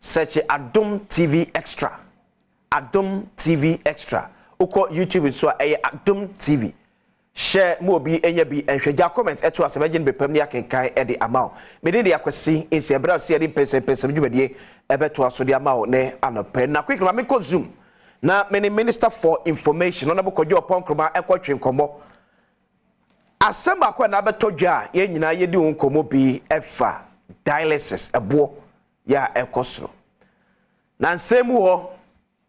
search Adom TV Extra. Adom TV Extra. Oko YouTube so Adom TV. Share more be enya bi and share comment eto asebagin be pam ni akenkan e de amount. Me de akwasi inse ebra se de pensem dwumade ebeto aso de amount ne anope. Na quick ma me ko zoom. Na Minister for Information Honorable Kojo Oponkroma ekotwe nkomo. Asem akwa na beto dwa ye nyina ye di nkomo bi efa dialysis ebo ya ekosro. Na nsemu ho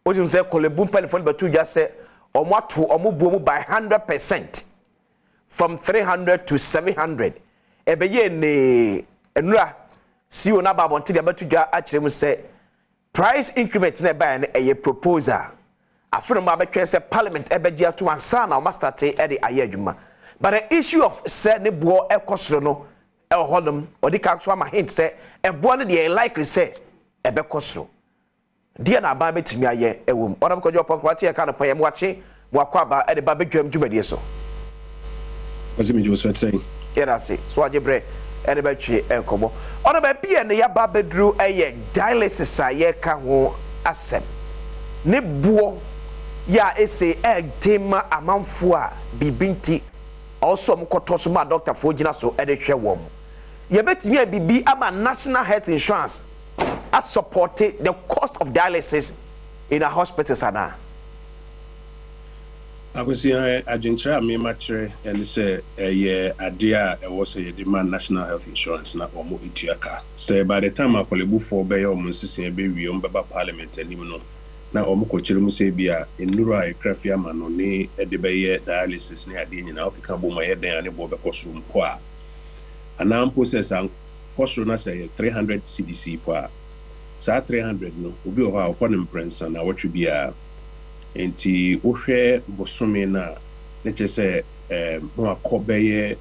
odi nse kolebu mpanifo beto dwa se omato omubuo mu by 100%. From 300 to 700. Ebeye ne enura CEO na babonti de beto dwa akire mu se price increment na buy na eye proposal. Afro ma betwe se parliament ebeji ato ansa na o master te e de aye adwuma. But the issue of say ne bo ekosoro no e hodom odi ka so ama hint say e bo no de likely say e be kosoro. Dia na ba betimi aye ewom. Ona ko jo pokwa te e ka no payem wache mo akwa ba e de ba bedwam dwumadie so. Azimi jo so say. Era say so ajebre e de betwe enkomo. Ona ba bia ne ya ba bedru eye dialysis aye ka ho asem. Ne bo ya ese tema amanfo a bibinti also mkoto so ma doctor fo gina so e de hwe wom ye betimi a bibi ama national health insurance as supported the cost of dialysis in a hospital sana akwesi agentra me matre and say ye adea e wo say the man national health insurance na omo ituaka say by the time akolebu for be omo nsisi e be wi omo beba parliament anim no na omukochire mu se bia enuru a ekrafia ma no ne ede beye dialysis ne ade nyina ofika bo ma yeden ane bo be kosoro mko a ana process an kosoro na say 300 cdc po a sa 300 no obi o ha okonem prensa na watwe bia enti ohwe bosome na ne chese mo akobeye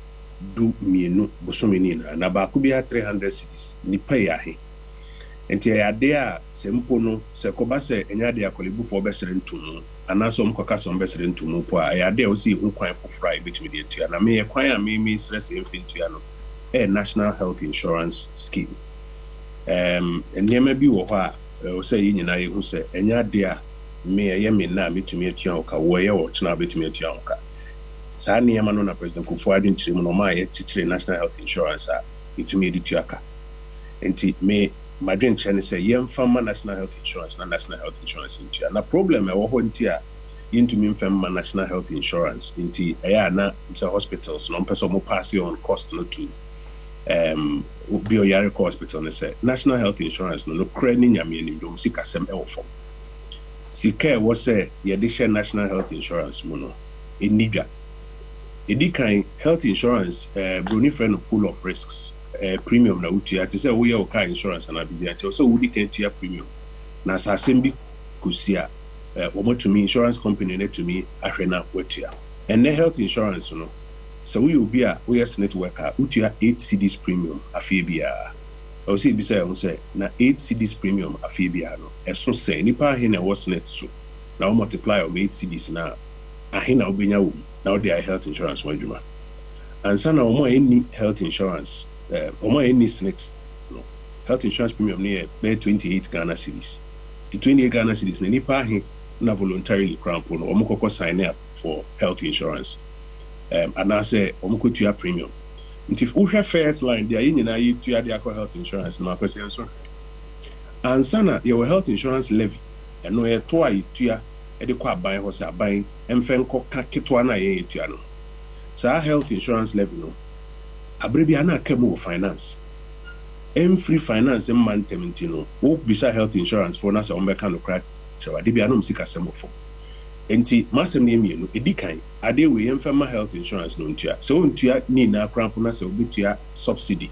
du mienu bosome ni na ba ko bia 300 cdc ni pay ahe enti ade a sempo no se ko ba se enya de akolebu fo be sere ntumu anaso mkoka so be sere ntumu po a ade o si nkwan fofora e betumi de tua na me kwan a me stress infinity no national health insurance scheme enyema bi wo ho a o se yi nyina ye hu se enya de a me ye me na betumi atua o ka wo ye wo chena betumi atua o ka sa nyema no na president Kufuor ntiri no ma ye chichire national health insurance a betumi de tua ka enti me Madrid China say yemfama national health insurance na national health insurance into na problem e wo ho nti a yintumi mfama national health insurance into eya na some hospitals no person mo pass on cost no to bio hospital ne say national health insurance no kra ni nyame ni dom sika sem e wo fo sika wo say ye de share national health insurance mo no enidwa edikan health insurance broni friend pool of risks premium na utia te say wo ye car insurance na bibia te so wudi kan tia premium na asasem bi kusia omotumi insurance company na tumi ahwe na watua and the health insurance no so we obi a we yes networker utia 8 cedis premium afie bia o si bi say on say na 8 cedis premium afie bia no eso say nipa he na was net so na o multiply of 8 cedis na ahe na obenya wo na o dey health insurance wadwuma and sana o mo any health insurance omo any snakes no health insurance premium near be 28 Ghana cedis the 28 Ghana cedis na nipa he na voluntarily cramp no omo kokko sign up for health insurance and I say omo kotua premium nti if we have first line there yin na yi tua the health insurance na kwese nso and sana your health insurance levy no e to ayi tua e de kwa ban ho se aban emfen kokka ketwa na ye tua no sa health insurance levy no abrebi ana kemu finance free finance man temintino wo bisa health insurance for na se o meka no crack chawa de bia no msika semo fo enti masem ne mienu edikan ade we yemfema health insurance no ntua se o ntua ni na cramp na se obitua subsidy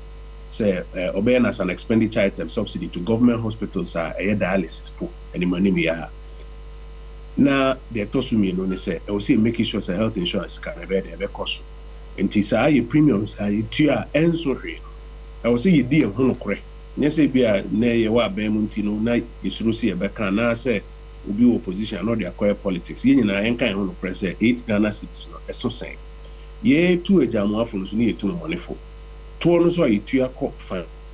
se obey as an expenditure item subsidy to government hospitals a dialysis po any money me ya na de tosu mienu ne se e o say make sure say health insurance can be there be cost enti saa ye premiums ye tua enso hwe I was say ye die ho nokre nye se bia na ye wa ban mu nti no na yesuro se ye beka na say obi opposition no dey acquire politics ye nyina enkan ho nokre say 8 Ghana cedis no eso sen ye tu ejamu afo no so ne ye tu money fo to no so ye tua ko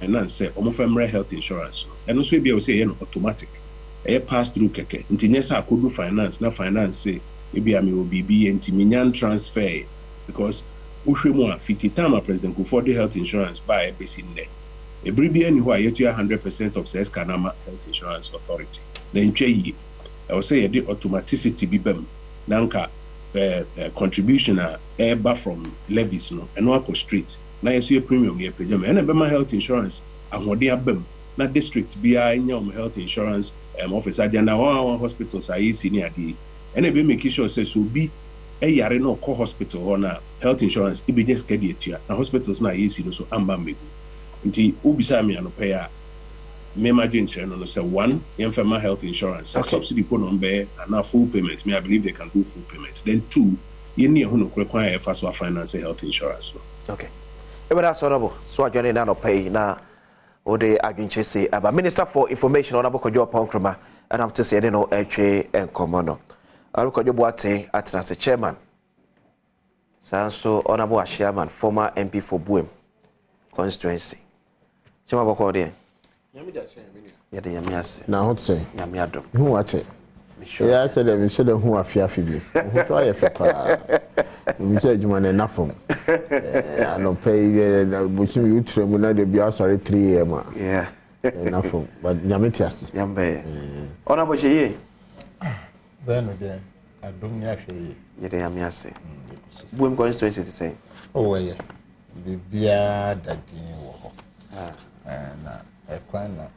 finance say omofemre health insurance and also be say automatic e pass through keke nti nyesa akodu finance na finance say e be am obibi enti minyan transfer because uhwemu a fiti time president go for the health insurance by basic net e bribi ani ho a yetu 100% of says Kanama Health Insurance Authority na ntwe yi I will say the automaticity be bem nanka contribution eba from levies no and no straight na yesu premium ye pejam and be my health insurance ahode abem na district bia nya health insurance office agenda one hospitals are senior ade and be make sure say so be yare no call hospital or na health insurance e be just kedi etua na hospitals na yesi no so amba megu nti ubisa me anopa ya me imagine no say one infirma health insurance subsidy po number and full payment me I believe they can do full payment then two you need who no require first finance health insurance okay e wada sorabo so adwane na no pay na ode adwenche say aba minister for information on abokojo ponkroma and am to say no etwe enkomo no abokojo boate atnase chairman sanso honorable chairman former MP for Badwam constituency chama boko de yade yamiase na hot say yami Adom who watch it yeah I said we should who afiafi bi who so aye fe pa we say juma na nafom I no pay bushim you tremu na de bia sorry 3 am yeah nafom but yametiase yambe ona bo sheye then again Adom ni ahwe yade yamiase Badwam constituency to say oh yeah bibia dadin wo ho na ekwana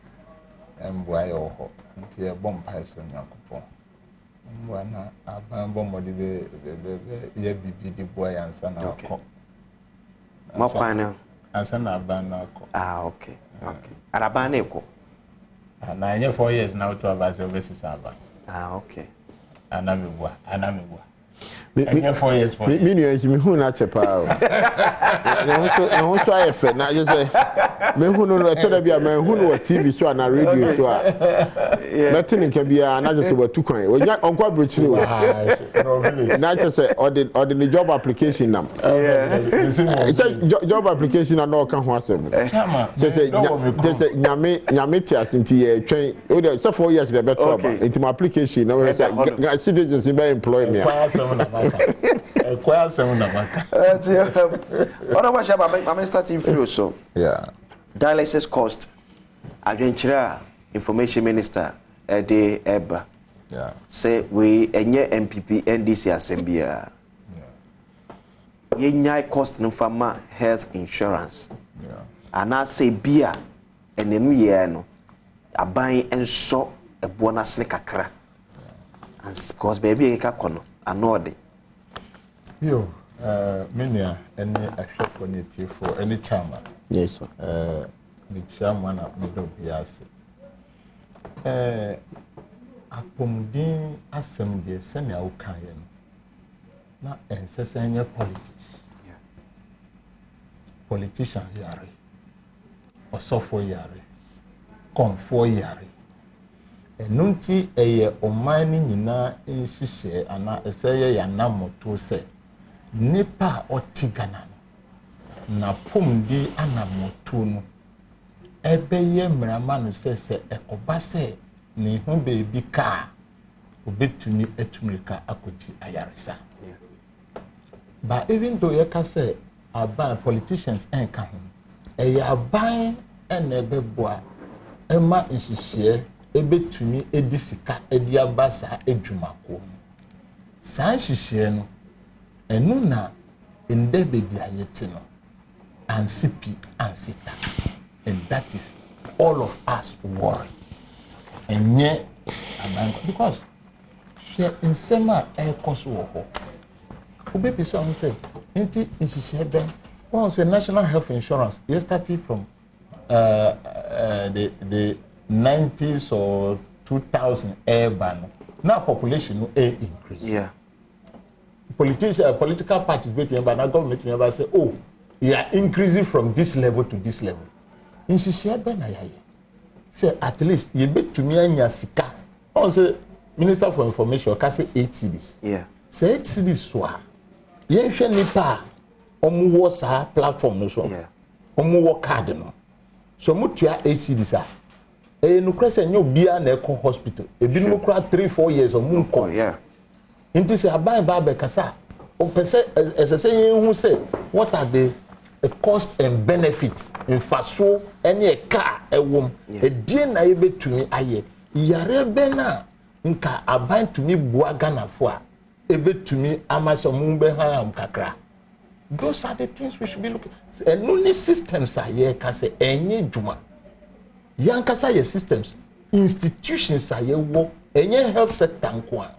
embua yo ho nti e bom paiso nyakopo mbua na aban bom de be ye bibi de boy ansa na ko makwana ansa na aban na ko okay araban na ko na nye 4 years now to abase overseas aba okay anamibua enye 4 years for me nua mi hu na chepa o na ho so ayefe na je say me hu no to da bia me hu no TV so na radio so a metin nke bia na je say watu kwan onya onkwa brochiri o na je say or the job application nam job application na ka ho asem je say nyame ti asinti ye twen o de so 4 years de beto aba into my application na we say citizens be employ me Kwaya seven na maka. Ona wa shaba I'm starting feel so. Yeah. Dialysis cost. Adwenchira information minister Ede Eba. Yeah. Say we enye MPP NDC assembia. Yeah. Ye nyai cost no farmer health insurance. Yeah. Ana say bia enenu ye no aban enso ebo na sne kakra. And cause baby e ka kono anode. Yo, mania any actual for native for any chairman. Yes, sir. The chairman of Middle Biasi. Apomdin assembly senior Ukayan. Not incessant politics. Yeah. Politician yari. Or software yari. Comfort yari. Enunti eye omani nyina nhihye ana eseye ya namoto se nipa otigana na pomdi anamoto no ebeye mrama no se ekoba se ne hu bebi ka obetumi etumrika akoti ayaresa. But even though you say aban politicians enka ho eye aban enebeboa ema nhihye ebetumi edisika ediabasa edwumako san hihye no enu na ende bebi ayete no ansipi ansita, and that is all of us worry enye abanko because she insema ekoso wo ho obebi say on say enti nhihye ben one say national health insurance you started from the 90s or 2000 urban now population no increase. Yeah. Political parties between but government member say oh yeah increasing from this level to this level. In share ben ayaye. Say at least you bet to me anya sika. On say Minister for Information can say 8 cedis. Yeah. Say 8 cedis so. Yen hwe nipa omu wo sa platform no so. Yeah. Omu wo card no. so mutua ACDs a no krese nyo bia na ekọ hospital ebi no kura 3-4 years o mu nkọ yeah nti se aban ba be kasa o pese esese yin hu say what are the cost and benefits in faso any car ewom edie na ye betumi aye yare be na nka aban tumi bua ganafo a ebetumi amaso mu be han kakra. Those are the things we should be looking. And only systems are here can say any juma. Yankasa ye systems, institutions are here wo any health sector nkwa.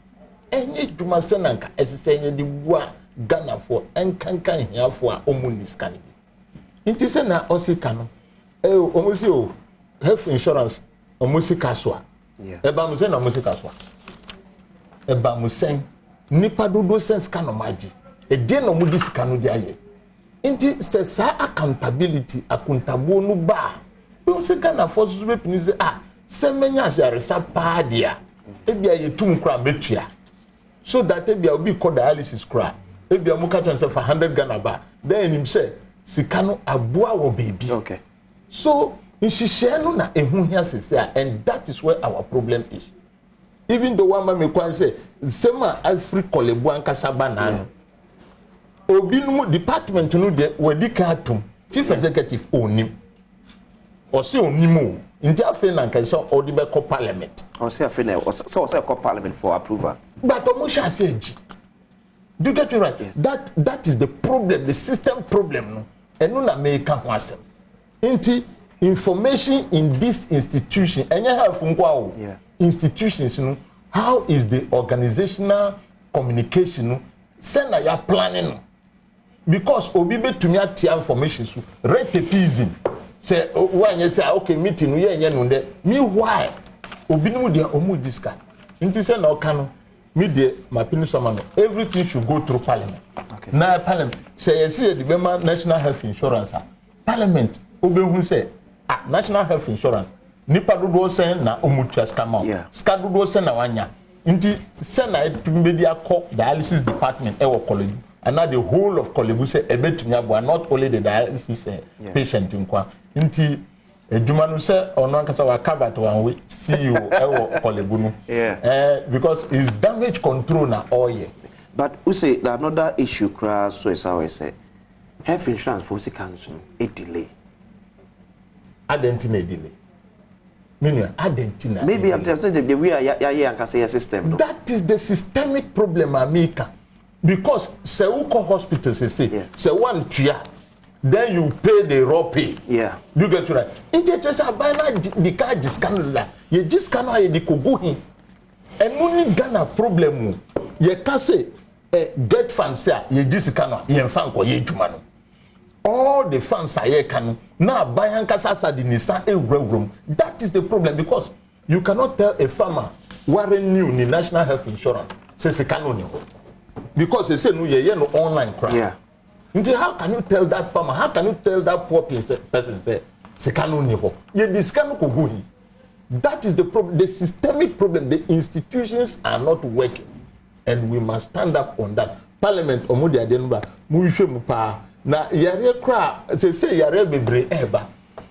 Any juma senanka esese di bua Ghana for enkankan here for omunis kanibi. Inti se na osika no. Omusi o health insurance omusi kaswa. Yeah. Eba musen na omusi kaswa. Eba musen nipa dodo sense kanomaji. Edie no mudi sika no dia ye nti se sa accountability akuntabo no ba we se Ghana for so be pinu se se menya asare sa pa dia ebia ye tum kra metua so that ebia obi call dialysis kra ebia mu ka ton se for 100 Ghana ba then him say sika no aboa wo baby. Okay, so inshishe no na ehu hia se and that is where our problem is. Even the one man me kwan say sema Afri kolebu ankasa ba na obi no department no de wadi ka atum chief executive onim o se onim o nti afi na nkan so odi be ko parliament o se afi na so ko parliament for approval but o mo sha say eji. Do you get me right? Yes. That is the problem, the system problem no enu na me ka ho asem nti information in this institution enye half nkwa o institutions no how is the organizational communication no say na ya planning no because obi betumi atia information so retepism say one you say okay meeting we enye no de me why obi no de omu diska nti say na oka no me de mapini sama no everything should go through parliament. Okay. Na parliament say you see the Bema national health insurance parliament obehu say national health insurance nipa dodo say na omutua scam ska dodo say na wanya nti say na etumi be akọ dialysis department e wo college. And now the whole of Kolebu say ebetumi not only the dialysis patient nkwa nti edumanu say ono ankasa wa cover to one way CEO ewo Kolebu no because is damage control na all year. But we say that another issue crash so is how I say health insurance for si cancel a delay. Adentina delay. Meaning adentina. Maybe I'm just saying the way I can say a system. That is the systemic problem America. Because say uko hospital say one tia then you pay the raw pay. Yeah. You get to that. Inte just buy na the car discount la. Ye discount aye di koguhi. And only Ghana problem ye ka say get funds say ye discount ye fan ko ye djuma no. All the funds aye kan na buy hankasa sa di nisa ewurawuram. That is the problem because you cannot tell a farmer warren new ni national health insurance say se kan oni ho. Because they say no ye no online crap. Yeah. How can you tell that farmer? How can you tell that poor person say sekano ni ho? Ye diskano ko go hi. That is the problem, the systemic problem. The institutions are not working, and we must stand up on that. Parliament omudi adenba mu hwe mu pa na yare kra say yare bebre eba.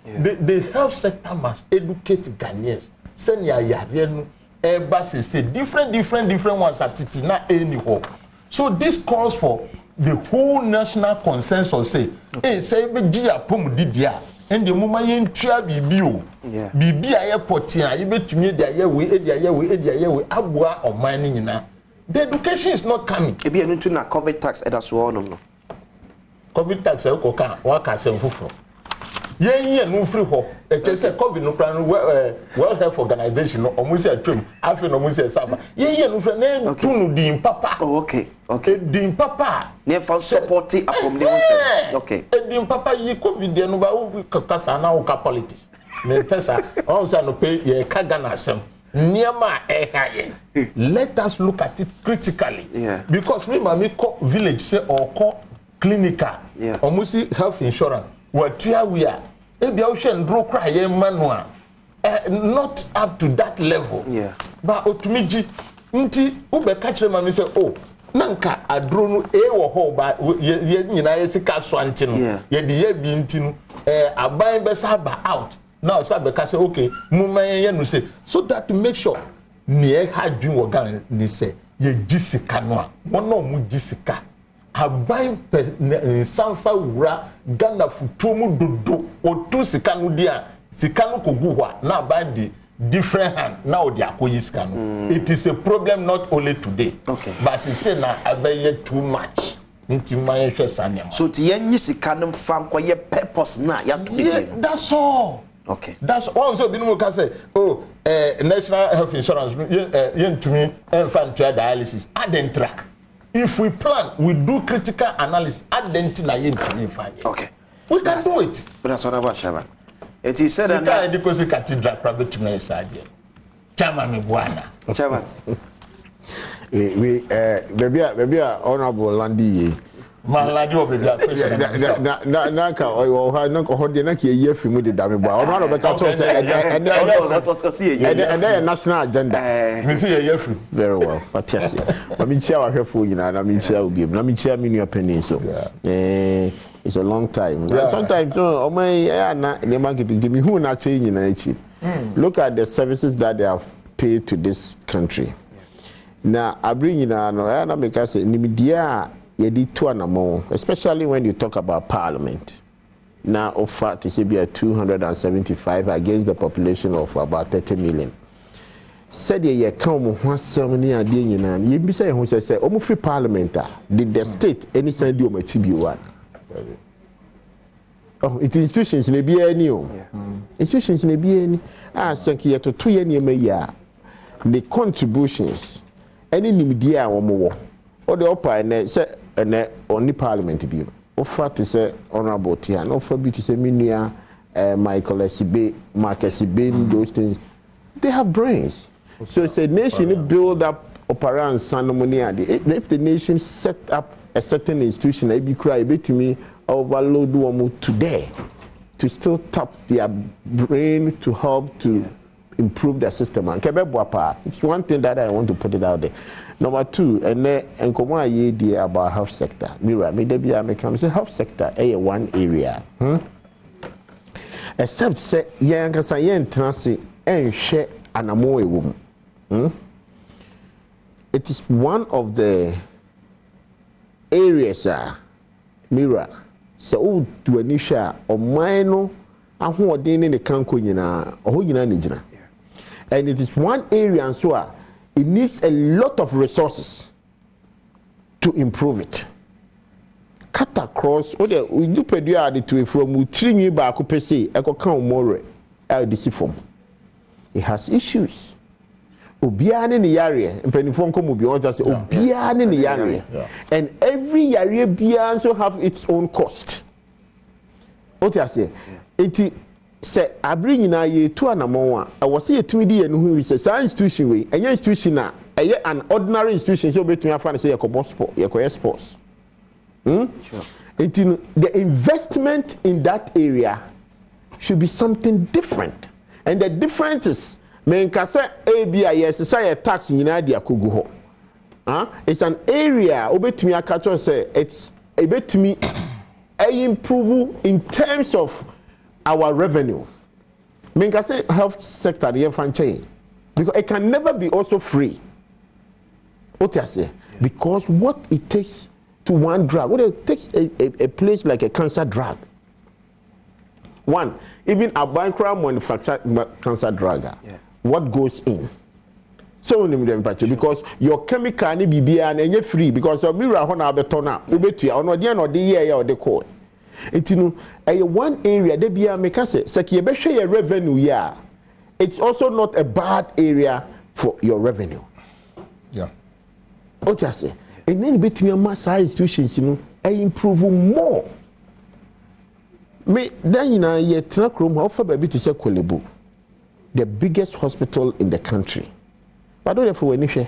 The health sector must educate Ghanaians. Send yare no eba say different ones at titina anyhow. So this calls for the whole national consensus say, hey, say be gia pom didia, and the moment you try bibio, bibia airport here, you bet to me the year we abua or mining na. The education is not coming. E be enu na COVID tax e da so no. COVID tax e ko kan wa ka se fufuro. Ye no free ho. E te say COVID no plan World Health Organization no omusi atwem afi no omusi saba. Ye no free na tunu din papa. Oh, okay. Okay. Din papa. Ne for supporting apom ne won. Okay. Din papa yi COVID no ba wo kasa na wo ka politics. Ne pesa on say no pay ye ka Ghana asem. Niema let us look at it critically. Yeah. Because me mami ko village say or ko clinical. Yeah. Omusi health insurance. What we are ebia ohwe ndro kra ye manual not up to that level. Yeah. But otumiji nti ube ka kire mami say oh nanka adro no wo ho ba ye nyina ye sika so ante no ye de ye bi nti no aban be saba out now sabe ka say okay mumma ye no say so that to make sure ne ha dwun wo gan ni say ye gisika no a wono mu gisika aban sanfa wura Ghana futumu dodo otu sika no dia sika no kogu ho na aban di different hand now they are koyisika. It is a problem not only today. Okay. But she say na abeye too much. So the yenyi sika no fam kwa ye purpose na ya to yeah, that's all. Okay. That's all. So binu ka say oh national health insurance yen to me infant dialysis adentra. If we plan, we do critical analysis adentra yen to me fine. Okay. We can do it. But that's what about Shaban. It is said that because the cathedral private to me side. Chama me bwana. Chairman. We baby honorable Landi. Man ladi o baby question. Na ka o ha na ko hode na ke ye fi mu de da me bwa. O no be ka to say and national agenda. Me see ye fi. Very well. Fantastic. But me chia wa hwefo nyina na me chia obi. Na me chia me nua penny so. It's a long time. Yeah. Sometimes oh my na the marketing me who na change na echi. Look at the services that they have paid to this country. Now I bring in na because nimidia ye di to anamo, especially when you talk about parliament. Now offer to say be 275 against the population of about 30 million. Said ye come one ceremony and ye be say who say omo free parliament did the state any send you machibi one. Oh, it institutions ne bia ni o. Institutions ne bia ni. Sanki ye to 2 year ni ya. The contributions any nimdia a wo wo. O de opa na say na oni parliament bi. Offer to say honorable tia. No for bi to say minua Michael Esibe, Mark Esibe, those things. They have brains. So it's a nation build up operan ceremony. If the nation set up a certain institution, I be cry to me overload them today to still tap their brain to help to improve the system. And it's one thing that I want to put it out there. Number 2, and come on idea about health sector. Mira, maybe I make say health sector one area. Except say young transi and share an amoe woman. It is one of the areas Mira. So to anisha or mino ahoɔden ne kanko nyinaa ɔho nyinaa ne gyina. And it is one area and so it needs a lot of resources to improve it. Cut across o de we do pedua de to from utrinwi ba ko pese ekoka more LDC form. It has issues. Obiara ne yare mpanifo nko mu bi on just obiara ne yare. And every yare bia also have its own cost. What you say? Enti say abri nyina ye tu anamon a wo say yetumi di ye no hu say science institution we enya institution na an ordinary institution so betumi afa say yekobo sport yekoye sports. Sure. Enti the investment in that area should be something different. And the difference is men ka say ABIS say tax nyina dia kogu ho. It's an area obetumi aka say it's ebetumi improve in terms of our revenue. Men can say health sector the franchise because it can never be also free. What I say? Because what it takes to one drug, what it takes a place like a cancer drug. One, even a bankrupt manufactured cancer drug. What goes in? So because your chemical ni bibia na enye free because your mirror ho na betona obetua ono de na ode ye ya ode call etinu one area de bia make say seki ebehwe your revenue ya it's also not a bad area for your revenue. Yeah. O just say and then between mass institutions you know improve more. Me then you know ye tena krom offer baby to say Kolebu, the biggest hospital in the country. But don't for when you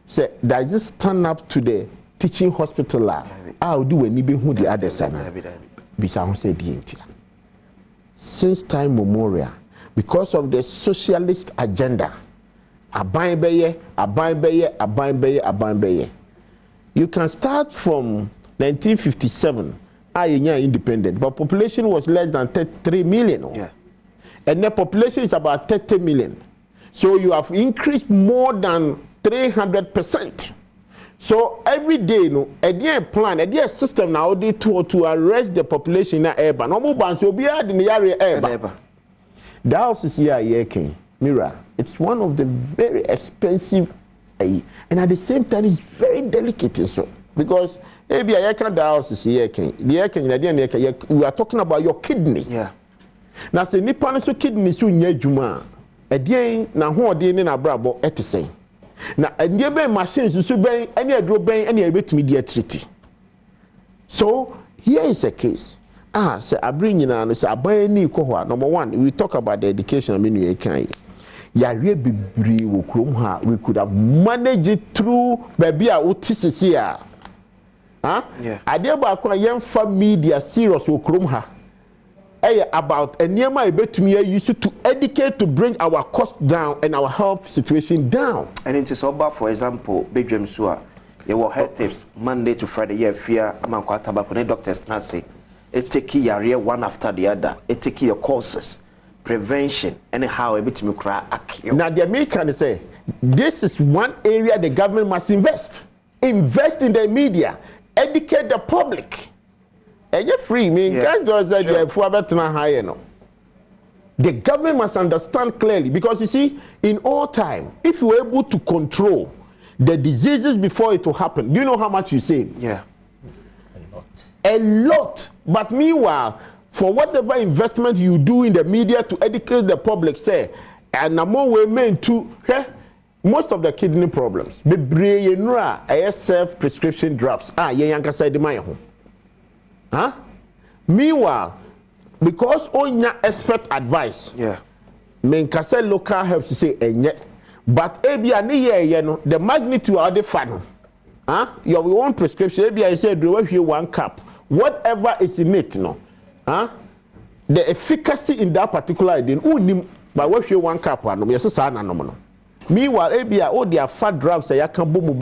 say does this stand up to the teaching hospital I'll do any be who the other side bisa say the since time memorial because of the socialist agenda aban beye you can start from 1957 independent, but population was less than 3 million. Yeah. And the population is about 30 million. So you have increased more than 300%. So every day, a day plan, a day system now to arrest the population in urban. No more so be in the area urban. The house is here, Mira. It's one of the very expensive, and at the same time, it's very delicate. So because maybe I can the house is here, we are talking about your kidney. Yeah. Now, say Nippon so kidney so nyejuma. A day na ho de ne na brabo etese. Na ndie be machines so ben any adro ben any ebetumi de treaty. So here is a case. Say abring nyina no say aban ni ko number one, we talk about the education menu e kan. Yare bibiri wo krom ha, we could have managed it through baby a utisisi a. Yeah. Ade ba ko yemfa media serious wo krom ha. About a near my betumi used to educate to bring our costs down and our health situation down. And it is about, for example, Badwam Mpensenpensemu, you will health tips Monday to Friday. Yeah, fear among quite doctors now say it take your one after the other. It take your courses, prevention, anyhow a bit cry. Now the American say this is one area the government must invest in the media, educate the public. Free me can't just say the government must understand clearly, because you see, in all time, if you were able to control the diseases before it will happen, do you know how much you save? Yeah, a lot. But meanwhile, for whatever investment you do in the media to educate the public, say, and more way meant to most of the kidney problems, the brain self prescription drugs. Meanwhile, because on your expert advice, men can say local helps to say but the magnitude of the fan, your own prescription, I said, do you 1 cup, whatever is in it, the efficacy in that particular idea, by what you 1 cup, meanwhile, their fat drugs, I can boom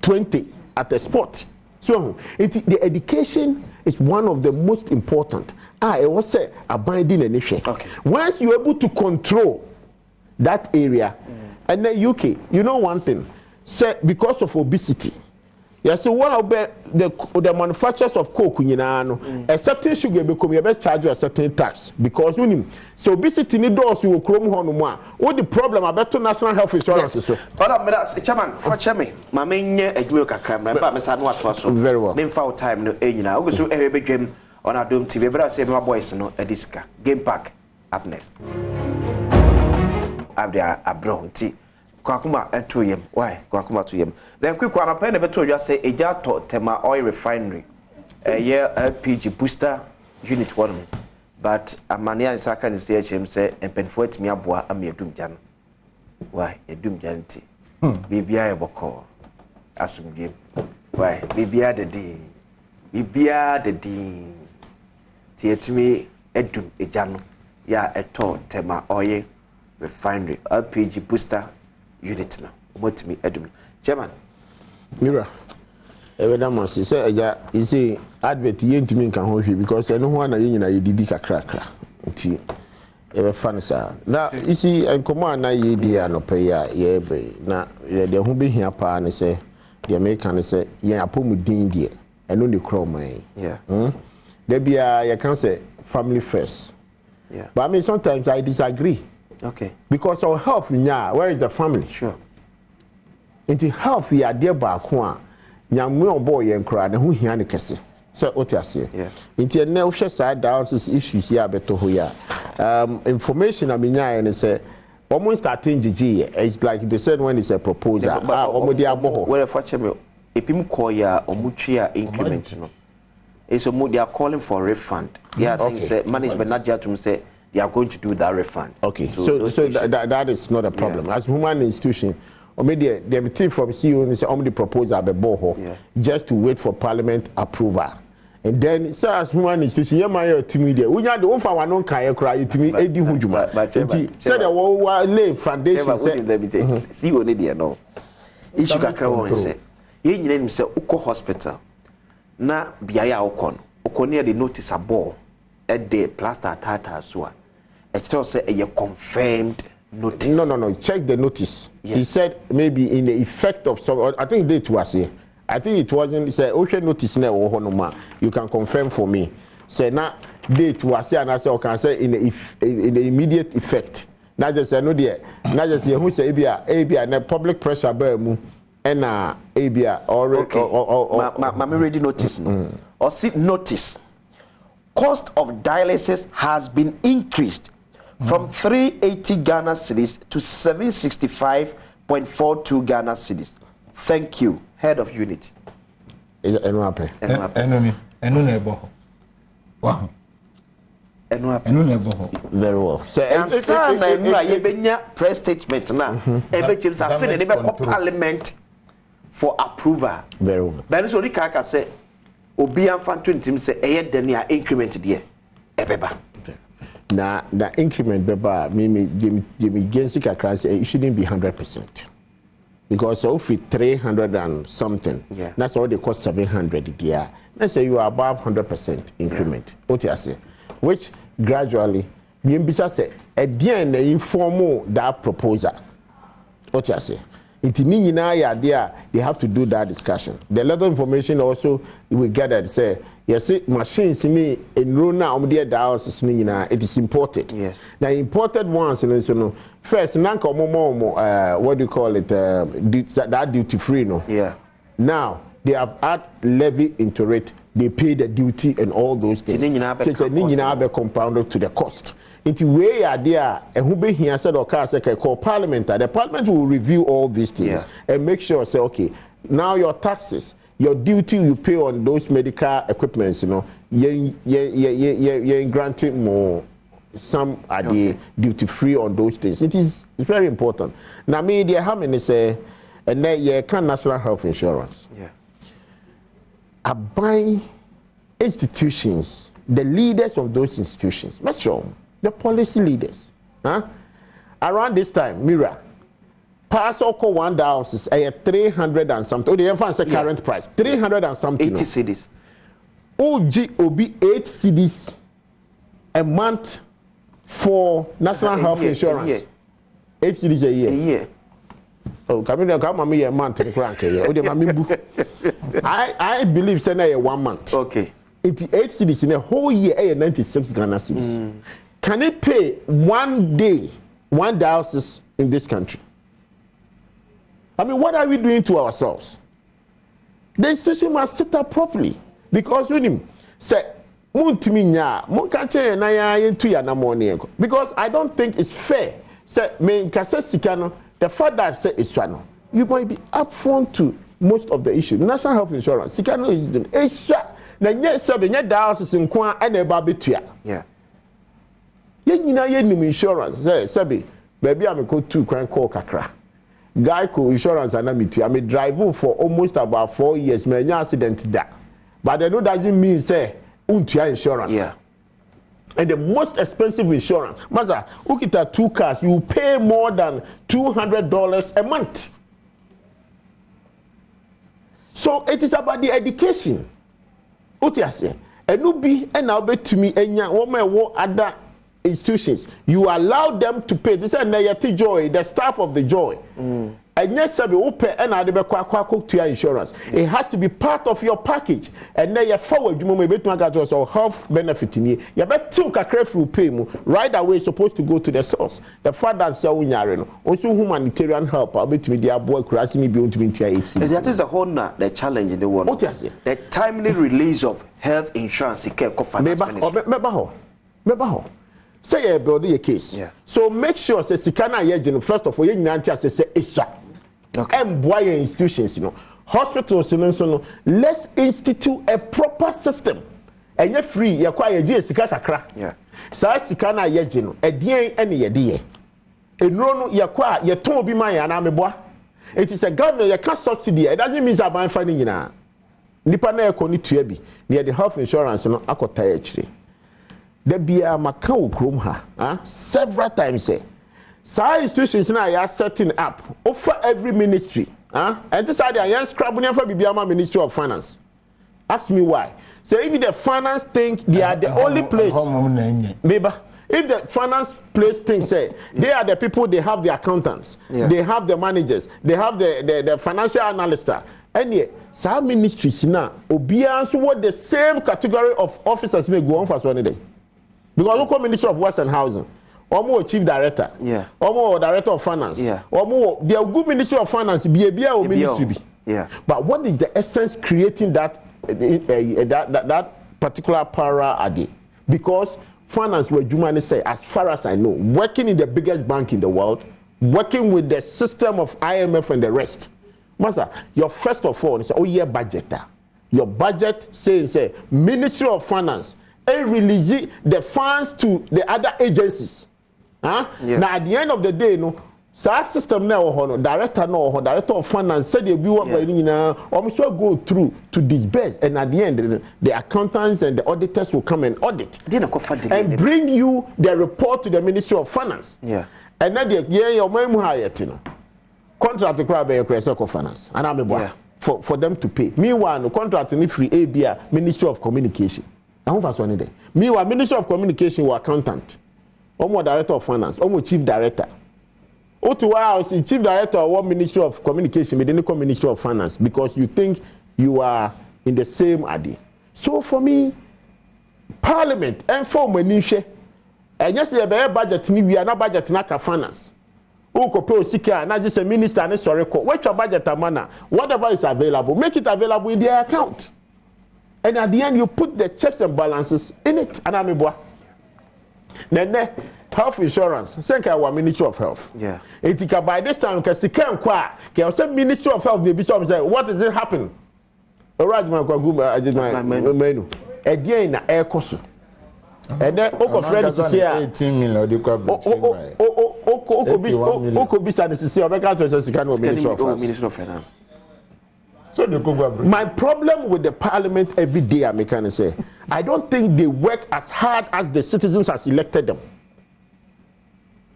20 at the spot. So the education is one of the most important. I was say abiding an issue. Okay. Once you're able to control that area, and then UK, you know one thing, say because of obesity. Yes, so what about the manufacturers of coke, a certain sugar become you charge you a certain tax because so obesity need those who will chrome honoma. What the problem about national health insurance? Yes. So but chairman for chairman, my main educa camera, but Miss Anwar very well. Name foul time no I go so every game on Adom TV, but I say my boys no a disca game pack up next. Abdia Abro Kwakuma and 2 yem. Why? Kwakuma 2 yem. Then quick one up and better just say a jar to Tema Oil Refinery. A year LPG booster unit 1. But a mania in Saka is CHM say and penfoet me abwa a mere doom jan. Why? A doom janity. BBI a boko. Asum game. Why? BBI the D. BBI the D. Tia to me a doom a jano. Ya a to Tema Oil Refinery. LPG booster unit now. What me Adom. Chairman. Mira. Every must say you see advert yentimi kan ho hwe because eno ho na yenyina yedidi kakrakra. Nti ebe fan sa. Na you see enkomo na yedi anope ya ye na de ho be hia pa ne say the American say ye apomudin de eno ne kroman. Yeah. There be you can say family first. Yeah. But I mean sometimes I disagree. Okay. Because our health where is the family? Sure. Into health ya de ba ko a nyamwe obo ye nkra ne ho hia ne kese. So what you say? Yeah. Into na wo hwe side dialysis issues ya beto ho ya. Information aminya and say almost starting GG. It's like they said when it's a proposal. Omo dia bo ho. Where for cheme epim call ya omutria increment no. So they are calling for refund. Yeah, I think say management not just to say they are going to do that refund. Okay, so that is not a problem. Yeah. As human institution, or maybe the team from CEO and say the proposal be boho just to wait for parliament approval. And then so as human institution, you might to me there. We had the one for one can cry to me edi hujuma. But said the whole lay foundation say CEO need there no. Issue kakra won say ye nyina nim se ukọ hospital na biaya ukọ no ukọ ne the notice abo e de plaster tata so a e kire say e confirmed notice. No. Check the notice. Yes. He said maybe in the effect of some. I think date was here. I think it wasn't. He said, "Okay, notice now. You can confirm for me." Say now date was here, and I say, "Okay, I say in the immediate effect." Not just no there. Not just who say ABA na public pressure bear mu and ABA or okay. or ready notice. Or see notice. Cost of dialysis has been increased from 380 Ghana cedis to 765.42 Ghana cedis. Thank you, head of unit. Enemy. Wow. Very well. So, press statement now. Parliament for approval. Very well. But so Kaka say, Obi and Fantin Tim say, Denia increment dear. Ebeba. Now, the increment, Beba, Jimmy Gensika class, it shouldn't be 100%. Because if it's 300 and something, that's all they cost 700 there. Let's say you are above 100% increment. What you say? Which gradually, Bimbisa say, at the end, they inform that proposal. What you say? They have to do that discussion. The letter information also we gathered say, yes, machines in Rona dialysis it is imported. Yes. The imported ones, first, what do you call it? That duty free, no? Yeah. Now they have add levy into it. They pay the duty and all those things. It's compounded to the cost. Into way idea and who be here said or call parliament. The parliament will review all these things and make sure say okay, now your taxes, your duty you pay on those medical equipments, you're granting more. Some are the duty free on those things. It's very important. Now me the how many say and then you can national health insurance. Yeah. I buy institutions, the leaders of those institutions. What's wrong? The policy leaders. Around this time, Mira, pass oko 1,000 a 300 and something. Oh, the infant current price 300 and something. 80 cedis. OB 8 cedis a month for national health insurance. 8 cedis a year. A year. Oh, come me a month in crank. I believe say 1 month. Okay. 88 cedis in a whole year, 96 Ghana cedis. Can it pay 1 day, 1 dialysis in this country? I mean, what are we doing to ourselves? The institution must set up properly. Because when him say, because I don't think it's fair. Say, the fact that say it's one, you might be upfront to most of the issues. National health insurance, Sikano is doing dialysis in Kwan and a babitua. Yeah. Yen insurance, say, baby, I'm going to call Kakra. Geico insurance anamity. I'm driving for almost about 4 years. My accident that, but that doesn't mean say untia insurance. Yeah. And the most expensive insurance, Maza, ukita 2 cars, you pay more than $200 a month. So it is about the education. Utiase, and you be and now bet to me enya what other institutions. You allow them to pay. This is joy, the staff of the joy. And yes, insurance. It has to be part of your package. And then you forward you health benefit in you. You better pay right away. Supposed to go to the source. The fact that also humanitarian help. I'll be to me the boy crashing beyond to me. That is a whole the challenge in the world. What is it? The timely release of health insurance. Say you build a case. Yeah. So make sure say Sikana Yejin first of all, you nanti say Isha. Okay. And boy institutions, hospitals, let's institute a proper system. And you're free, you're quite a Sika Kakra. Yeah. So Sikana Yejin, a DA and a DA. And no, you're quite, you're to be my anameboa. It is a government, you can't subsidy. It doesn't mean that I'm finding you. Nipa na ekoni tuabi near the health insurance no akota actually. The bia makao krom ha several times say institutions now are setting up offer every ministry And this idea, yes, Crabunian for Bibiama Ministry of Finance. Ask me why. So if the finance think they are the only place, if the finance place thinks say they are the people, they have the accountants, they have the managers, they have the financial analyst, and yet some ministries now obia so what the same category of officers may go on for one day. Because local Ministry of Works and Housing, or more chief director, or more director of finance, or more the good Ministry of Finance be a ministry. But what is the essence creating that that particular para ade? Because finance, where Jumani say, as far as I know, working in the biggest bank in the world, working with the system of IMF and the rest. Master, your first of all is budgeter. Your budget says Ministry of Finance and release the funds to the other agencies. Now at the end of the day, so system now, director of finance said they be what almost go through to disburse, and at the end the accountants and the auditors will come and audit and bring you the report to the Ministry of Finance. And then your money contract the crowd by finance and I'm for them to pay. Meanwhile, the contract in free ABA Ministry of Communication. I don't know one day. Meanwhile, Ministry of Communication or accountant, or director of finance, or chief director. Chief director of one Ministry of Communication, within the Ministry of Finance, because you think you are in the same idea. So for me, Parliament and for Manisha, and yes, a budget, we are not budget not finance. Not just a minister and sorry, what's your budget manner? Whatever is available, make it available in their account. And at the end, you put the checks and balances in it. And I'm a then health insurance, thank our Ministry of Health. It by this time, because the can say Ministry of Health, they be some say, what is it happening? All right, I did my menu. Again, air cost. And then Oko friends is here 18 million. Oko bisa is here. Ministry of Finance. So my problem with the Parliament every day, I can say, I don't think they work as hard as the citizens has elected them.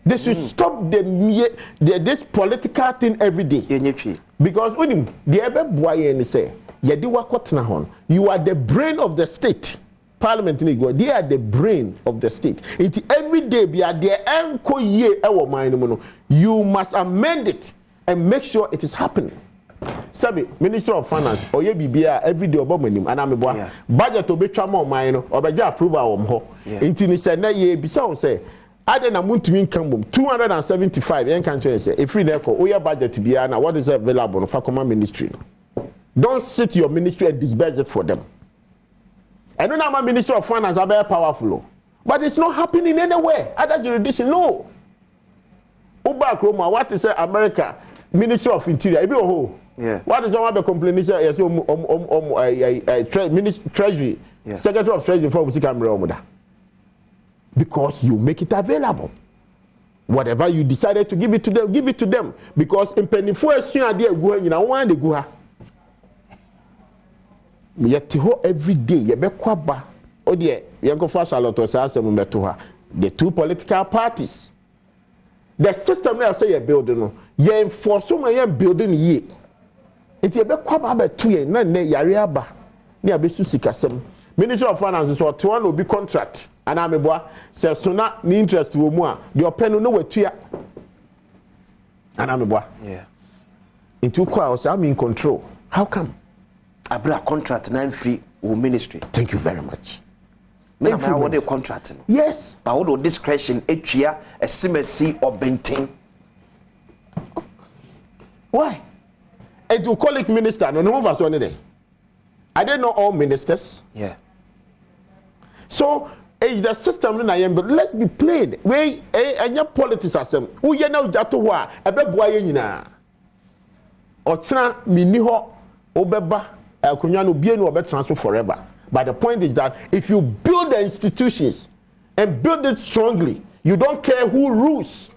They should stop this political thing every day. Because when the ever boy say, you are the brain of the state. Parliament, they are the brain of the state. Every day, you must amend it and make sure it is happening. Sabi Minister of Finance oye bibia every day obo manim anameboa budget obetwa mo man no obeja approval wom ho intini se na ye bisa wo se ade na muntumi nkan bom 275 yen kan tell say if free na ko oye budget bia na what is available no fa command ministry no. Don't sit your ministry and disburse it for them. I don't know my Minister of Finance are very powerful, but it's not happening anywhere other jurisdiction. No. Uba Kroma, what is America Ministry of Interior? What is one of the complaints? Yes, Treasury, Secretary of Treasury for Music, because you make it available. Whatever you decided to give it to them. Because in penny for a senior dear going, you know, one de go. Yet every day, you be kwaba. Oh dear, you go fast a lot of us. The two political parties. The system they say you're building, you enforce someone building ye. If you be kwaba be 2 years, na ne yare aba. Ni abesu sikasem. Ministry of Finance is what one will be contract. And I'm a say sooner ni interest wo mu a the open no wetua. And I'm a into kwa say I'm in control. How come? Abra contract 9 free or ministry. Thank you very much. I want a contract. Yes. But what discretion each year a CMC or Benting? Why? And to call it minister, no one was one day. I didn't know all ministers. Yeah. So it's the system I am, but let's be plain. We and your politics are some. Who you know Jatowa, a beboy na. Otina miniho obeba kunyano bienu obe transfer forever. But the point is that if you build the institutions and build it strongly, you don't care who rules.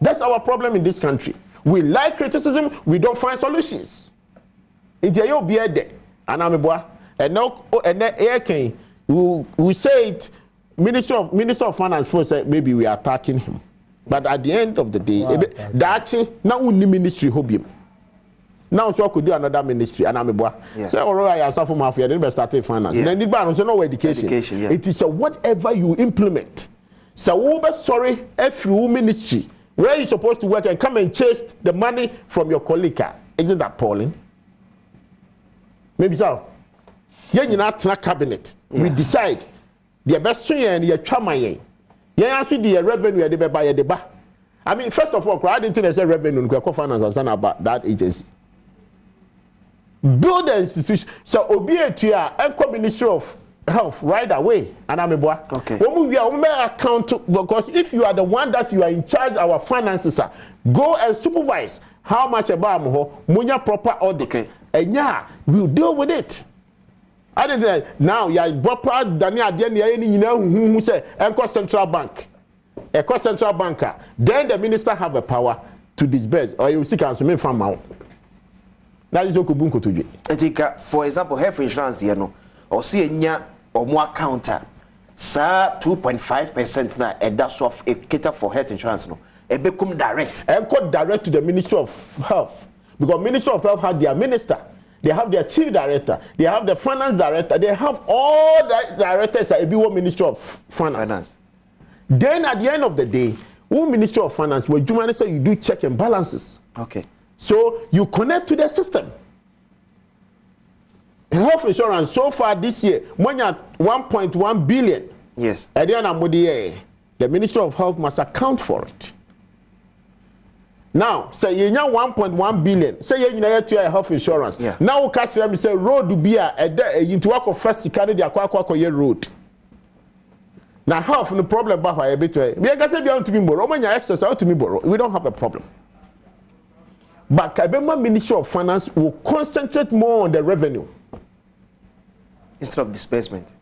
That's our problem in this country. We like criticism, we don't find solutions. And now, we say it, Minister of Finance first said maybe we are attacking him. But at the end of the day, that's not only ministry hobby. now so could do another ministry and I'm boy so already I suffer mafia then be start finance then the ban so no education it is whatever you implement so we be sorry if you ministry where you supposed to work and come and chase the money from your colleague isn't that appalling? Maybe so yeah you not cabinet we decide the best thing and your chama yeah answer the revenue they buy the ba. I mean first of all I didn't think there's a revenue in finance and about that agency build the institution so obia to ya enko Ministry of Health right away and I'm a boy okay we are account because if you are the one that you are in charge our finances go and supervise how much about munya proper audit and yeah we'll deal with it. I didn't now ya proper Daniel who say enko central bank a central banker then the minister have a power to disburse or you see council me from out. That is okubunko to you. For example, health insurance, you know, or see a or more counter, sir, 2.5% now, and that's of a cater for health insurance. No, a become direct. And call direct to the Ministry of Health because Ministry of Health have their minister, they have their chief director, they have the finance director, they have all the directors at every Ministry of Finance. Then at the end of the day, one Ministry of Finance, where you say you do check and balances. Okay. So you connect to the system. Health insurance so far this year, money at 1.1 billion. Yes. At the end of the year, the Ministry of Health must account for it. Now, say you have 1.1 billion. Say you have to health insurance. Yeah. Now catch them say road to be into work of first carry the aqua road. Now health no problem about a bit. We are going to be borrow. When you exercise to me borrow, we don't have a problem. But Kabema Ministry of Finance will concentrate more on the revenue instead of disbursement.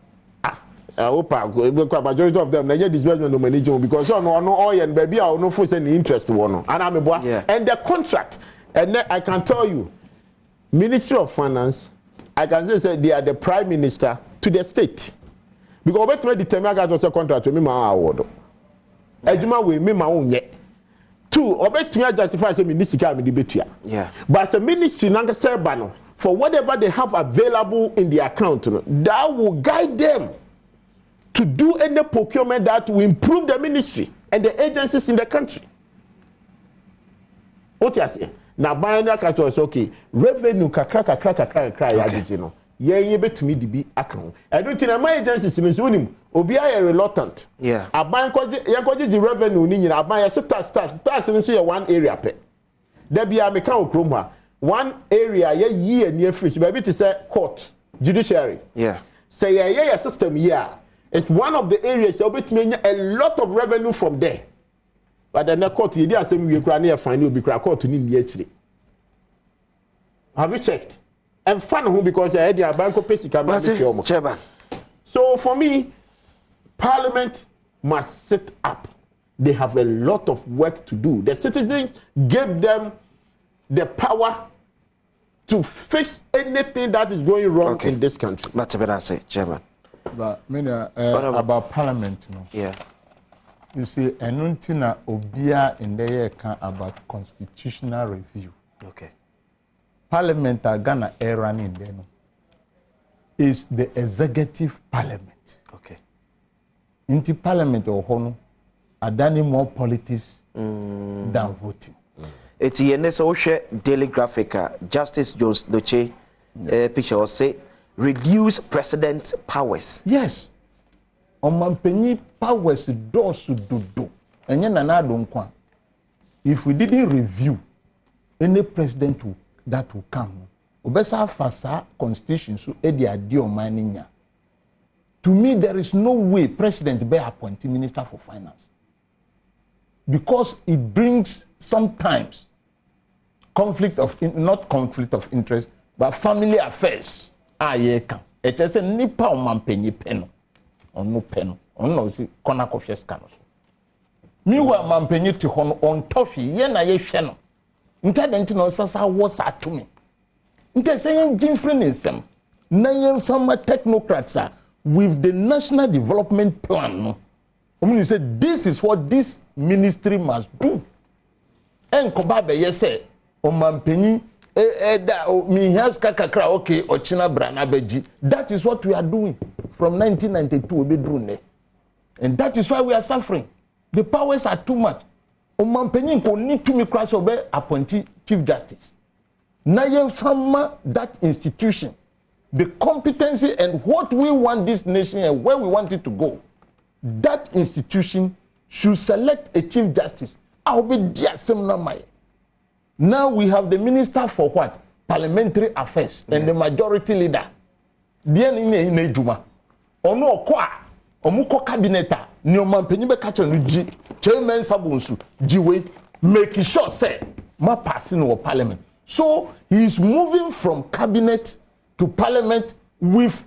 I hope majority of them they disbursement no manage because no oil and baby I no force any interest one. And I'm a boy. And the contract, and I can tell you, Ministry of Finance, I can say they are the Prime Minister to the state. Because bet me determine that was a contract to me my award. Ejuma we me my own yet. Two, obetumi justify say ministry me debate. Yeah. But as a ministry nanga say for whatever they have available in the account, that will guide them to do any procurement that will improve the ministry and the agencies in the country. What you say? Now buying that is okay. Revenue kakra ya no. Ye betumi dibi account. I don't think my agencies in Zonim obi are reluctant. Yeah. Aban koji the revenue ni nyina aban ya tax ni say one area pe. There be a meka okrom ha. One area ye near free. So maybe to say court, judiciary. Yeah. Say yeah system here. It's one of the areas you betumi a lot of revenue from there. But then the court ye dey asem we kura na fine obi kura court ni ndi akire. Have you checked? And fun who because I had banko pesika. So for me, Parliament must sit up. They have a lot of work to do. The citizens gave them the power to fix anything that is going wrong in this country. Chairman. But about Parliament, you know. Yeah. You see, enuntina obia in the year about constitutional review. Okay. Parliament Ghana era in there is the executive parliament. Okay. Into parliament or hono, are done more politics than voting. It's a daily graphic. Justice Jones Doche picture was say reduce president's powers. Yes. Omanpenyi powers do do. Enye nana donkwa. If we didn't review any president that will come. Obesa fasa constitution so edi adi omaninya. To me, there is no way president be appointed minister for finance. Because it brings sometimes not conflict of interest, but family affairs. Ayeka. It is a nipa omampenyi peno. Ono peno. Ono si kona kofes kanos. Miwa mampenyi ti hono on tofi ye na ye hwe no. Intendent no sasa was at me. Inte saying different in some. Nayan some technocrats with the national development plan. No. I mean, say this is what this ministry must do. And Kobabe yes say Omampenyi Me has kakakra okay ochina brana beji. That is what we are doing from 1992 we be doing. And that is why we are suffering. The powers are too much. Omampenyin ko need to me cross obey appointee chief justice. Na yen fama that institution, the competency and what we want this nation and where we want it to go. That institution should select a chief justice. I'll be dear seminar. Now we have the minister for what? Parliamentary affairs and the majority leader. Bien in Juma. Ono kwa omuko cabineta ni omampenyi be kacha no gi chairman sabonsu giwe making sure say ma passing no parliament. So he is moving from cabinet to parliament with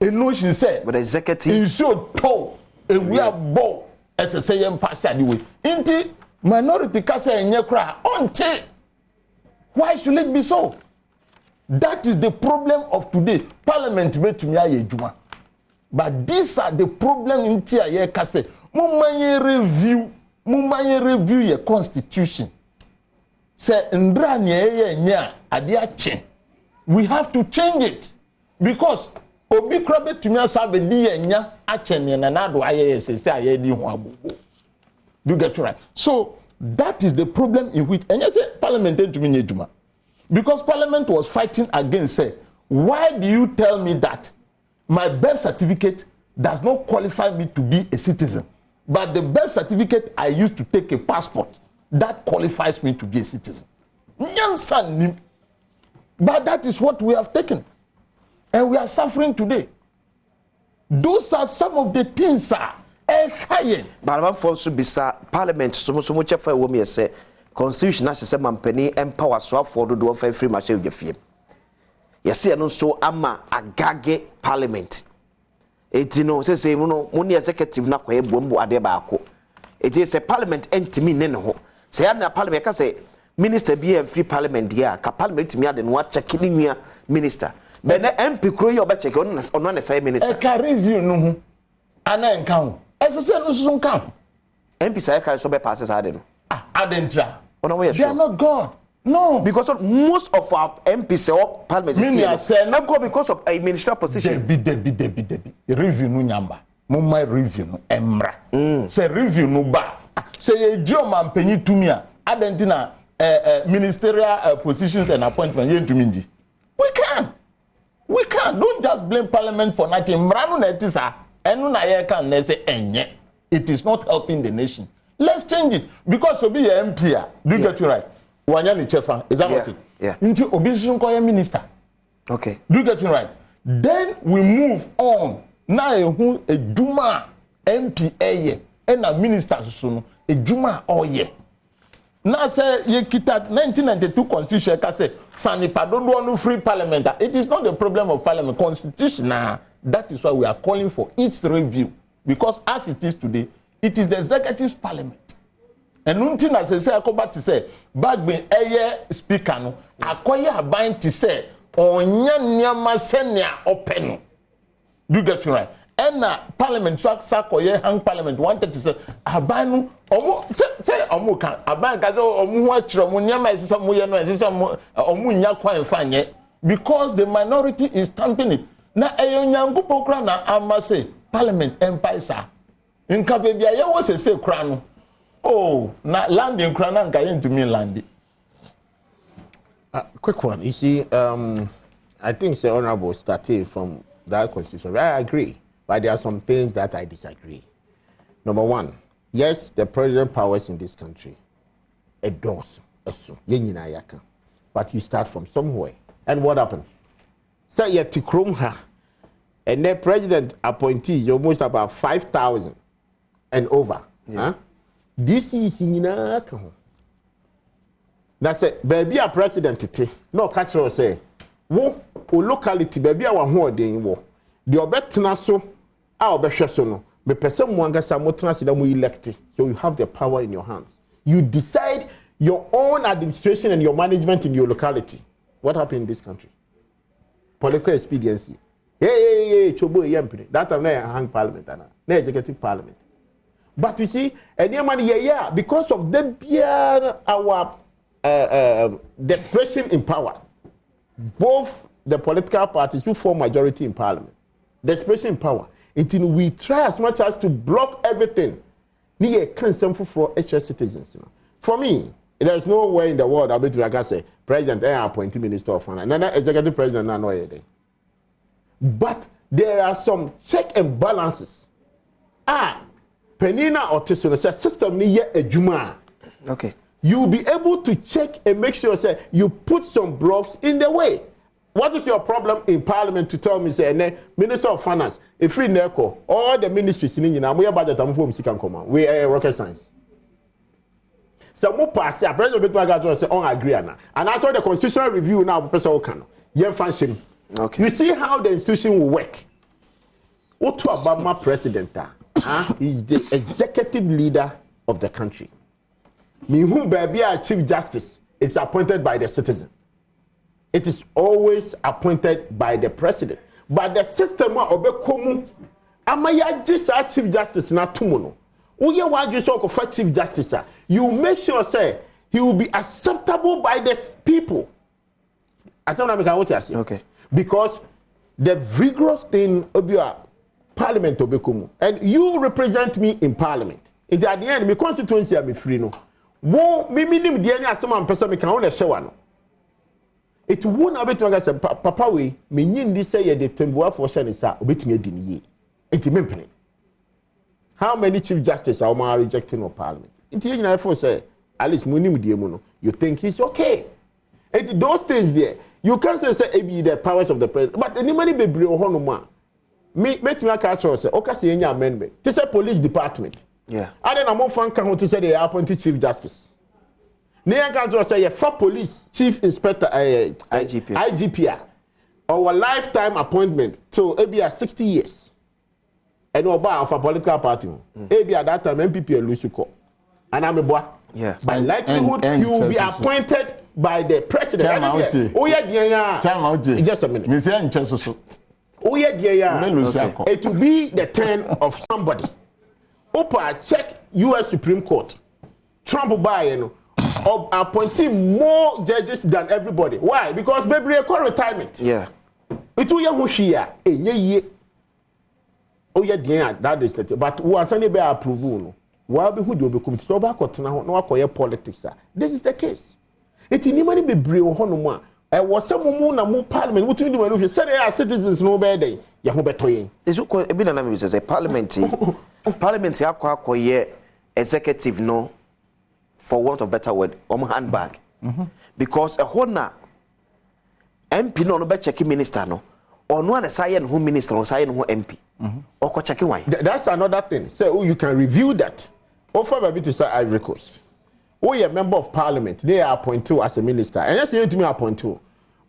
a notion say but the executive is so tall we are bow as a say pass anyway. Inti minority kasa enye kra onte. Why should it be so? That is the problem of today. Parliament made to me aye juma. But these are the problem in tia ye kase. Mumanye review your constitution. Say ndra nye nya ade ache. We have to change it because obi krabe to me asabe di nya ache ne na do aye say aye di ho abugo. Do you get it right? So that is the problem in which and you say parliament to me juma. Because parliament was fighting against say, why do you tell me that my birth certificate does not qualify me to be a citizen, but the birth certificate I used to take a passport that qualifies me to be a citizen? But that is what we have taken, and we are suffering today. Those are some of the things, sir. Badwam Mpensenpensemu bisa parliament so chefa wo me say constitution na se mampani empower so afọ do fa free ma che fie. Yesi no so ama agage parliament. Eti no say no mo ne executive na kwaye bombo ade ba ako. Eti say parliament entimi ne ho. Say ya na parliament ka say minister be free parliament dia ka parliament mi ade no check ni nua minister. Be na MP kro ye oba check ono na say minister. E ka review no ho ana enka ho. Ese say no so nka ho. MP say ka so be pass ade no. Adentra. They are not God. No. Because of most of our MPs or parliament is not go because of a ministerial position. Debi. Review no nyamba. Mumma review no emra. Say review no ba. Say a Joe man penny to me. Adentina ministerial positions and appointment yen to minji. We can. Don't just blame parliament for nothing. Mranu netisa. Enu na ye can say enye. It is not helping the nation. Let's change it because Obi is MP. Do you get it right? Wanyani Chefa, is that what it? Yeah. Into Obi is minister. Okay. Do you get it right? Then we move on. Now who a Juma MP and a minister soon a Juma ye. Now say ye kita 1992 constitution ka say Fanny Padodo no free parliament. It is not the problem of parliament constitution. That is why we are calling for its review because as it is today. It is the executive's parliament. And nothing as I say, I come back to say, back when a speaker no, akoya aban to say, onya nyama senya open. Do you get it right? And parliament sakoye hang parliament wanted to say, abanu omo say omo kan aban ka say omo ho atro omo nyama esisa mo ye no esisa mo omo nya kwan fanye because the minority is stamping it. Na eyonyango kra na ama say parliament empire sir. In Kabebia, you was a say crown. Oh, not landing crown and going to me landing. Quick one. You see, I think the Honorable started from that constitution. I agree, but there are some things that I disagree. Number one, yes, the president powers in this country endorse, but you start from somewhere. And what happened? So you have to chrome her, and the president appointees almost about 5,000. And over. Yeah. Huh? This is in Inaka. That's it. Baby, a president, no catch or say, wo, o locality, baby, our whole day in war. The obetnaso, our beshasono, the person wanga samotras that we elected. So you have the power in your hands. You decide your own administration and your management in your locality. What happened in this country? Political expediency. Hey, chobo yempire. That time na hang parliament, na executive parliament. But you see, and because of the our desperation in power. Both the political parties who form majority in parliament, desperation in power, until we try as much as to block everything. Near concern for HS citizens. For me, there is no way in the world I'll be to like I say, President appointed Minister of Finance, and executive president not know. But there are some check and balances. Penina or Tesla says system near a Juma. Okay. You'll be able to check and make sure say you put some blocks in the way. What is your problem in Parliament to tell me, say, Minister of Finance, a free NECO, all the ministries in India, we are budget and form can come on. We are rocket science. So, more pass, a president of say, on agree now. And I saw the constitutional review now, Professor Okano. Yeah, function. Okay. You see how the institution will work. What to Obama president? He's the executive leader of the country. Me who be a chief justice, it's appointed by the citizen. It is always appointed by the president. But the system of Obekomu, Amaya just chief justice na tumuno. Uye waju so for chief justice. You make sure say he will be acceptable by the people. Okay. Because the vigorous thing of your parliament Obekomu, and you represent me in parliament. It's at the end, my constituency am free no. Wo me nim de anya asem am pesa me kan wo na hye no. It won't have to say, Papa, we mean this say the Tembua for Shanisa, obeying a dini. Intimate. How many chief justices are rejecting of parliament? Intimate, I for say, at least Munim Diamono, you think he's okay. And those things there, you can't say, the powers of the president, but any money be brio honoma. Make me a catch or say, okay, see any amendment. This is a police department. Yeah. I don't know more fun can to say they are appointed chief justice. Near country say a for police chief inspector IGP our lifetime appointment to maybe 60 years. And no bar for political party. Maybe at that time MPP and Lusuko. And I'm a boy. Yeah. By likelihood you will be appointed by the president. Oh yeah, time out. Just a minute. Oh yeah, it will be the turn of somebody. Opa check US Supreme Court. Trump by of appointing more judges than everybody. Why? Because baby require retirement. Yeah. It will Yahushia, ye. Oh, yeah, that is the but who has any bear approval? Why be who do become so back or no politics? This is the case. It in money be brave honoma. I was some moon and more parliament. What do you do when you said our citizens no better day? Yahoo is a bit of a parliament. Executive no. For want of better word, handbag. Because a honor MP no be checking minister no, or no one sign who minister or sign who MP. Or checking why. That's another thing. So you can review that. Offer a bit to say Ivory Coast. Oh, you're a member of parliament. They are appointed as a minister, and yes, you need to be appointed.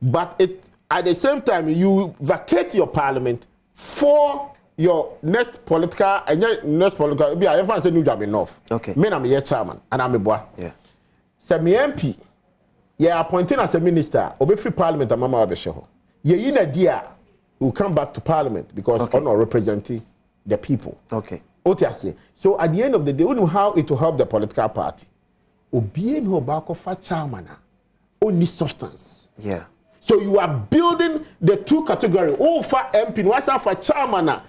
But it at the same time you vacate your parliament for your next political and your next political be I ever say new job enough. Okay. Me I'm a chairman and I'm a boy. Yeah. So me MP, yeah, appointed as a minister, obe free parliament and mama abesheho. Ye in a dia will come back to parliament because okay. Honor representing the people. Okay. Otiase. So at the end of the day, we know how it will help the political party. Obien ho back of a chairman only substance. Yeah. So you are building the two categories. Oh, for MP, what's for chairman?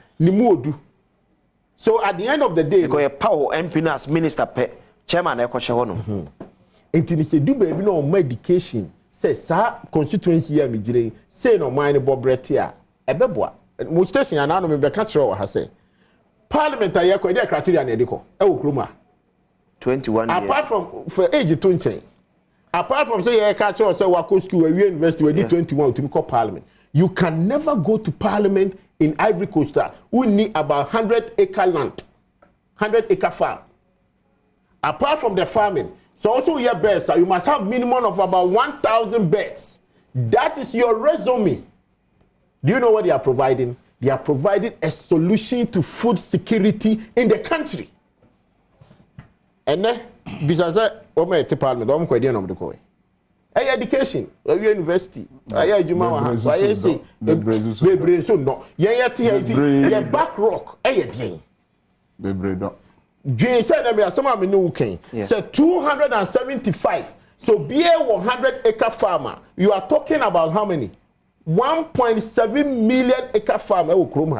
So at the end of the day, because a power MP as minister chairman ekoshe Enti say do baby no medication say sa constituency ya migire say no mind bobrete a ebeboa mo station ana no me be catch ha say parliament aye ko dey criteria na ediko e wo kroma 21 years apart from for age to nchen apart from say you catch say wa go school we university we 21 to become parliament you can never go to parliament in Ivory Coast, we need about 100-acre land, 100-acre farm. Apart from the farming, so also your beds, you must have minimum of about 1,000 beds. That is your resume. Do you know what they are providing? They are providing a solution to food security in the country. And then, besides that, parliament, education, university, university, no. Yeah, back rock, Jane said, some of me know said 275 So be a 100-acre farmer. You are talking about how many? 1.7 million acre farm.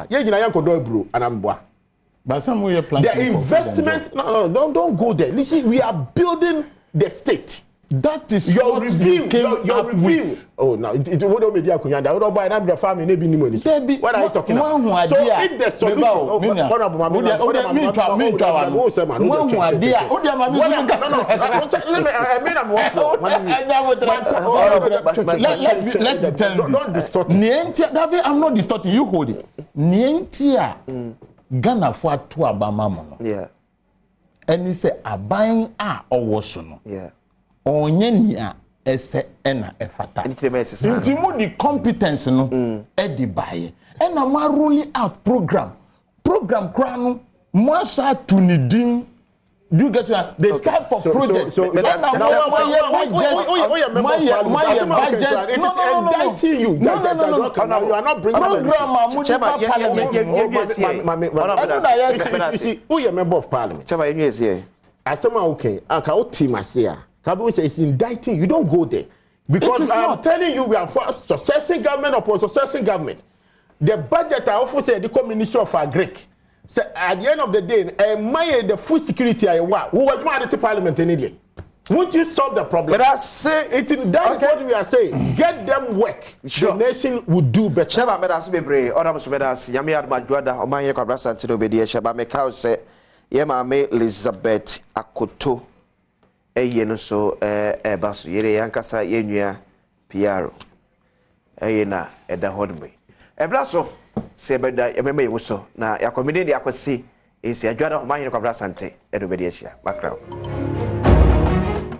Yeah, you know, bro, and I'm boy. But some way planting. The investment. No, don't go there. Listen, we are building the state. That is your what review. Your review. With. Oh no, it won't be the kunyanda. I don't buy that the farm in money. What are you talking about? So if the solution, let me tell you. Don't distort. I'm not distorting. You hold it. Nientia Ghana for two abamamono. Yeah. And he say abayin a owosono. Yeah. Onye nia ese ena efata. Nti mo the competence no e di baye. Ena ma rolling out program kra no mo asa to ni din. Do you get to the type of project? So my budget. You. No. You are not bringing program. You see, who are member of parliament? I say, okay. I can't team us here. Kabu says indicting. You don't go there because I'm telling you, we are for successive government or post-successive government. The budget I often say the Ministry of Agric. So at the end of the day, the food security I want. Who was mad at the parliament in India? Won't you solve the problem? But I say that is what we are saying. Get them work. Sure. The nation would do better. Sheba medas be brave. Oda medas. Yami admajuada. Omanye kwa brasa ntino bedi. Sheba mekau se. Yema me Elizabeth Akoto. Eye no so basu. Yere yankasa yenyua Piaro. Eye na eda hodme. Ebraso. Se beda yememe yuso na yakomide ndi akwesi esi adwada omanye kwa brasa nte edobedi ehia background.